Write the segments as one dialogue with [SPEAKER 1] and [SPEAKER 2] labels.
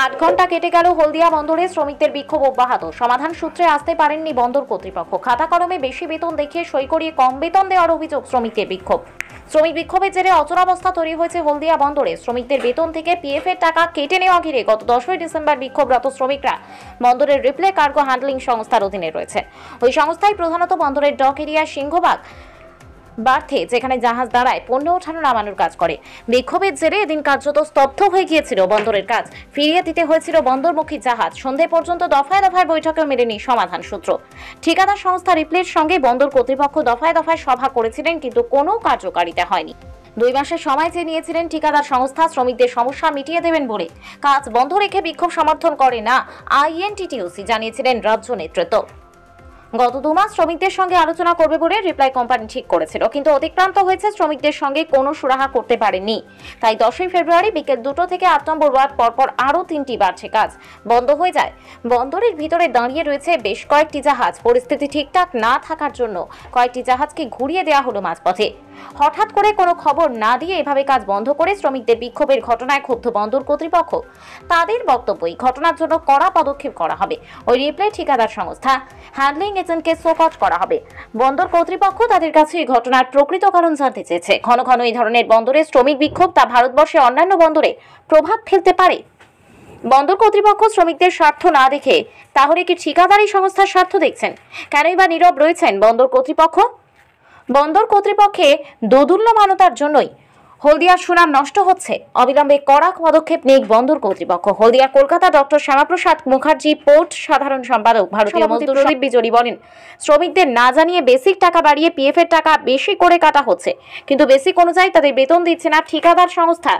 [SPEAKER 1] 8 ঘন্টা কেটে গেল, হলদিয়া বন্দরে শ্রমিকদের বিক্ষোভ অব্যাহত। সমাধান সূত্রে আসতে পারেননি বন্দর কর্তৃপক্ষ। খাতা কলমে বেশি বেতন দেখিয়ে সই করিয়ে কম বেতন দেওয়ার অভিযোগ শ্রমিকদের বিক্ষোভ। শ্রমিক বিক্ষোভের জেরে অচলাবস্থা তৈরি হয়েছে হলদিয়া বন্দরে। শ্রমিকদের বেতন থেকে পিএফ এর টাকা কেটে নেওয়া ঘিরে গত 10ই ডিসেম্বর বিক্ষোভরত শ্রমিকরা বন্দরের রিপ্লে কার্গো হ্যান্ডলিং সংস্থার অধীনে রয়েছে। ওই সংস্থায় প্রধানত বন্দরের ডক এরিয়া সিংহবাগ বার্থে, যেখানে জাহাজ দাঁড়ায় পণ্য ওঠানো নামানোর কাজ করে। বিক্ষোভের জেরে এদিন কার্যত স্তব্ধ হয়ে গিয়েছিল বন্দরের কাজ। ফিরিয়ে দিতে হয়েছিল বন্দরমুখী জাহাজ। সন্ধে পর্যন্ত দফায় দফায় বৈঠকেও মেলেনি সমাধান সূত্র। ঠিকাদার সংস্থা রিপ্লের সঙ্গে বন্দর কর্তৃপক্ষ দফায় দফায় সভা করেছিলেন, কিন্তু কোনো কার্যকারিতা হয়নি। 2 মাসের সময় চেয়ে নিয়েছিলেন ঠিকাদার সংস্থা শ্রমিকদের সমস্যা মিটিয়ে দেবেন বলে। কাজ বন্ধ রেখে বিক্ষোভ সমর্থন করে না আইএনটিটিউসি, জানিয়েছিলেন রাজ্য নেতৃত্ব। গত 2 মাস শ্রমিকদের সঙ্গে আলোচনা করবে বলে রিপ্লাই কোম্পানি ঠিক করেছিল, কিন্তু অতিক্রান্ত হয়েছে। শ্রমিকদের সঙ্গে কোনো সুরাহা করতে পারেনি। তাই 10ই ফেব্রুয়ারি বিকেল 2টো থেকে 8 নম্বর ওয়ার্ড পরপর আরও 3টি বাড়ছে কাজ বন্ধ হয়ে যায়। বন্দরের ভিতরে দাঁড়িয়ে রয়েছে বেশ কয়েকটি জাহাজ। পরিস্থিতি ঠিকঠাক না থাকার জন্য কয়েকটি জাহাজকে ঘুরিয়ে দেওয়া হলো মাঝপথে। হঠাৎ করে কোনো খবর না দিয়ে এভাবে কাজ বন্ধ করে শ্রমিকদের বিক্ষোভের ঘটনায় ক্ষুব্ধ বন্দর কর্তৃপক্ষ। তাদের বক্তব্য, এই ঘটনার জন্য কড়া পদক্ষেপ করা হবে। ওই রিপ্লাই ঠিকাদার সংস্থা হ্যান্ডলিং এজেন্টকে শোকজ করা হবে। বন্দর কর্তৃপক্ষ তাদের কাছে এই ঘটনার প্রকৃত কারণ জানতে চেয়েছে। ঘন ঘন এই ধরনের বন্দরে শ্রমিক বিক্ষোভ তা ভারতবর্ষে অন্যান্য বন্দরে প্রভাব ফেলতে পারে। বন্দর কর্তৃপক্ষ শ্রমিকদের স্বার্থ না দেখে তাহলে কি ঠিকাদারি সংস্থার স্বার্থ দেখছেন? কেনই বা নীরব রয়েছেন বন্দর কর্তৃপক্ষ? বন্দর কর্তৃপক্ষে দোদুল্যমানতার জন্যই হলদিয়ার সুনাম নষ্ট হচ্ছে। অবিলম্বে কড়া পদক্ষেপ নেই বন্দর কর্তৃপক্ষ। হলদিয়া কলকাতা ডক্টর শ্যামাপ্রসাদ মুখার্জি পোর্ট সাধারণ সম্পাদক ভারতীয় মজদুর প্রদীপ বিজলি বলেন, শ্রমিকদের না জানিয়ে বেসিক টাকা বাড়িয়ে পিএফ এর টাকা বেশি করে কাটা হচ্ছে, কিন্তু বেসিক অনুযায়ী তাদের বেতন দিচ্ছে না ঠিকাদার সংস্থা।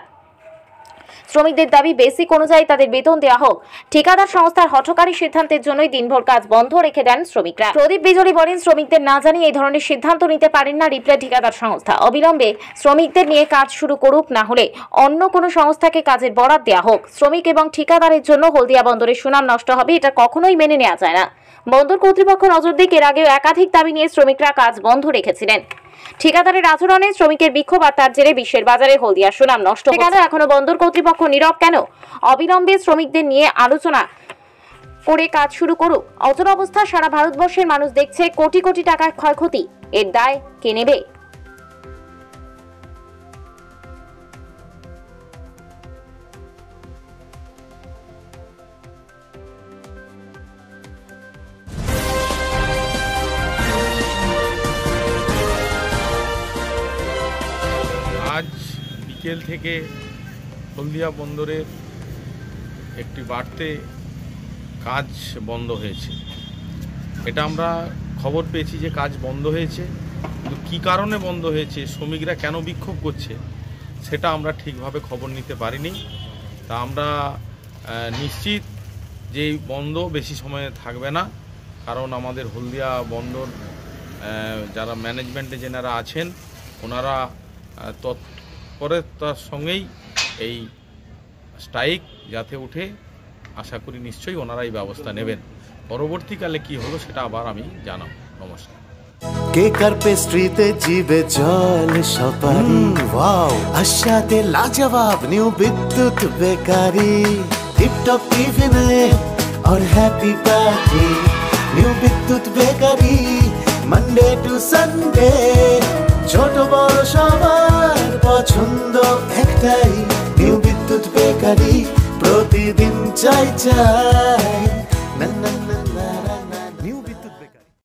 [SPEAKER 1] শ্রমিকদের দাবি বেসিক অনুযায়ী তাদের বেতন দেওয়া হোক। ঠিকাদার সংস্থার হঠকারী সিদ্ধান্তের জন্যই দিনভর কাজ বন্ধ রেখে দেন শ্রমিকরা। প্রদীপ বিজলি বলেন, শ্রমিকদের না জানিয়ে এই ধরনের সিদ্ধান্ত নিতে পারেন না রিপ্লাই ঠিকাদার সংস্থা। অবিলম্বে শ্রমিকদের নিয়ে কাজ শুরু করুক, না হলে অন্য কোনো সংস্থাকে কাজের বরাদ দেওয়া হোক। শ্রমিক এবং ঠিকাদারের জন্য হলদিয়া বন্দরের সুনাম নষ্ট হবে, এটা কখনোই মেনে নেওয়া যায় না। বন্দর কর্তৃপক্ষ নজর দিক। এর আগেও একাধিক দাবি নিয়ে শ্রমিকরা কাজ বন্ধ রেখেছিলেন। ঠিকাদারের আচরণে শ্রমিকের বিক্ষোভ আর তার জেরে বিশ্বের বাজারে হলদিয়ার সুনাম নষ্ট হচ্ছে। এখনো বন্দর কর্তৃপক্ষ নীরব কেন? অবিলম্বে শ্রমিকদের নিয়ে আলোচনা করে কাজ শুরু করুক। অচল অবস্থা সারা ভারতবর্ষের মানুষ দেখছে। কোটি কোটি টাকার ক্ষয়ক্ষতি, এর দায় কে নেবে?
[SPEAKER 2] আজ বিকেল থেকে হলদিয়া বন্দরের একটি বার্থে কাজ বন্ধ হয়েছে। এটা আমরা খবর পেয়েছি যে কাজ বন্ধ হয়েছে, কিন্তু কী কারণে বন্ধ হয়েছে, শ্রমিকরা কেন বিক্ষোভ করছে, সেটা আমরা ঠিকভাবে খবর নিতে পারিনি। তা আমরা নিশ্চিত যে এই বন্ধ বেশি সময়ে থাকবে না, কারণ আমাদের হলদিয়া বন্দর যারা ম্যানেজমেন্টে যেনারা আছেন ওনারা তৎপরতার সঙ্গেই এই স্ট্রাইক যাতে উঠে, আশা করি নিশ্চয়ই ওনারা এই ব্যবস্থা নেবেন। পরবর্তীকালে কি হলো সেটা আবার আমি জানাবো। নমস্কার।
[SPEAKER 3] কেক আর পেস্ট্রিতে জিবে জল সপারি, ওয়াও আশাতে লাজবাব নিউ বিদ্যুৎ বেকারি, টিপটপ টিফিনে और हैप्पी पार्टी, নিউ বিদ্যুৎ বেকারি মানডে টু সানডে, ছোট বড় সবার পছন্দ একটাই, নিউ বিদ্যুৎ বেকারি প্রতিদিন চাই চাই।